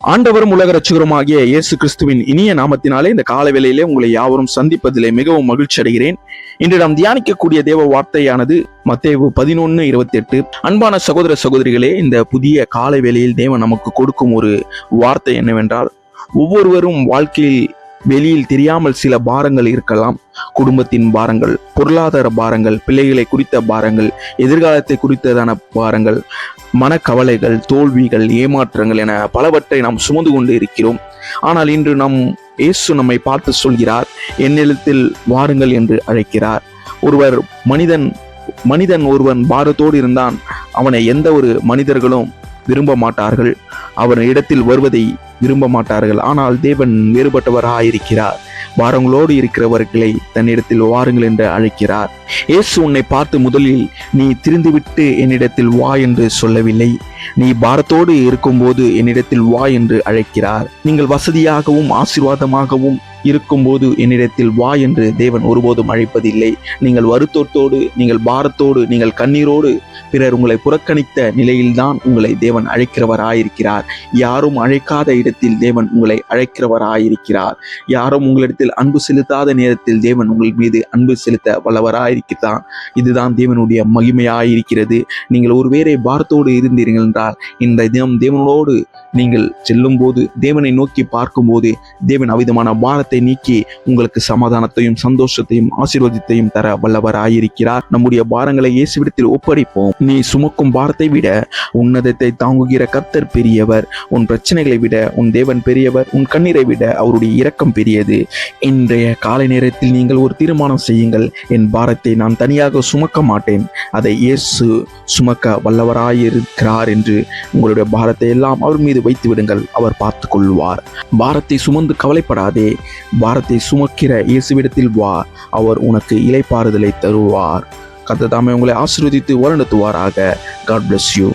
ஆண்டவரும் உலக ரட்சகருமாகிய இயேசு கிறிஸ்துவின் இனிய நாமத்தினாலே இந்த கால வேளையிலே உங்களை யாவரும் சந்திப்பதிலே மிகவும் மகிழ்ச்சி அடைகிறேன். இன்று நாம் தியானிக்கக்கூடிய தேவ வார்த்தையானது மத்தேயு 11:28. அன்பான சகோதர சகோதரிகளே, இந்த புதிய கால வேளையில் தேவன் நமக்கு கொடுக்கும் ஒரு வார்த்தை என்னவென்றால், ஒவ்வொருவரும் வாழ்க்கையில் வெளியில் தெரியாமல் சில பாரங்கள் இருக்கலாம். குடும்பத்தின் பாரங்கள், பொருளாதார பாரங்கள், பிள்ளைகளை குறித்த பாரங்கள், எதிர்காலத்தை குறித்ததான பாரங்கள், மனக்கவலைகள், தோல்விகள், ஏமாற்றங்கள் என பலவற்றை நாம் சுமந்து கொண்டு இருக்கிறோம். ஆனால் இன்று இயேசு நம்மை பார்த்து சொல்கிறார், என்னிடத்தில் வாருங்கள் என்று அழைக்கிறார். மனிதன் ஒருவன் பாரத்தோடு இருந்தான், அவனை எந்த ஒரு மனிதர்களும் விரும்ப மாட்டார்கள், அவன் இடத்தில் வருவதை விரும்ப மாட்டார்கள். ஆனால் தேவன் வேறுபட்டவராயிருக்கிறார். பாரங்களோடு இருக்கிறவர்களை தன்னிடத்தில் வாருங்கள் என்று அழைக்கிறார். இயேசு உன்னை பார்த்து முதலில் நீ திருந்துவிட்டு என்னிடத்தில் வா என்று சொல்லவில்லை, நீ பாரத்தோடு இருக்கும்போது என்னிடத்தில் வா என்று அழைக்கிறார். நீங்கள் வசதியாகவும் ஆசீர்வாதமாகவும் இருக்கும்போது என்னிடத்தில் வா என்று தேவன் ஒருபோதும் அழைப்பதில்லை. நீங்கள் வருத்தத்தோடு, நீங்கள் பாரத்தோடு, நீங்கள் கண்ணீரோடு பிறர் உங்களை புறக்கணித்த நிலையில்தான் உங்களை தேவன் அழைக்கிறவராயிருக்கிறார். யாரும் அழைக்காத இடத்தில் தேவன் உங்களை அழைக்கிறவராயிருக்கிறார். யாரும் உங்களிடத்தில் அன்பு செலுத்தாத நேரத்தில் தேவன் உங்கள் மீது அன்பு செலுத்த வல்லவராயிருக்கிறார். இதுதான் தேவனுடைய மகிமையாயிருக்கிறது. நீங்கள் ஒருவேளை பாரத்தோடு இருந்தீர்கள் என்றால், இந்த தினம் தேவனோடு நீங்கள் செல்லும் போது, தேவனை நோக்கி பார்க்கும் போது, தேவன் அவ்விதமான பாரத்தை நீக்கி உங்களுக்கு சமாதானத்தையும் சந்தோஷத்தையும் ஆசீர்வாதத்தையும் தர வல்லவராயிருக்கிறார். நம்முடைய பாரங்களை இயேசுவிடத்தில் ஒப்படைப்போம். நீ சுமக்கும் பாரத்தை விட உன்னதத்தை தாங்குகிற கர்த்தர் பெரியவர். உன் பிரச்சனைகளை விட உன் தேவன் பெரியவர். உன் கண்ணீரை விட அவருடைய இரக்கம் பெரியது. இன்றைய காலை நேரத்தில் நீங்கள் ஒரு தீர்மானம் செய்யுங்கள், என் பாரத்தை நான் தனியாக சுமக்க மாட்டேன், அதை இயேசு சுமக்க வல்லவராயிருக்கிறார் என்று உங்களுடைய பாரத்தை எல்லாம் அவர் மீது வைத்து விடுங்கள். அவர் பார்த்து கொள்வார். பாரத்தை சுமந்து கவலைப்படாதே, பாரத்தை சுமக்கிற இயேசுவிடத்தில் வா, அவர் உனக்கு இளைப்பாறுதலை தருவார். கர்த்தர் தாமே உங்களை ஆசீர்வதித்து வழிநடத்துவாராக. God bless you.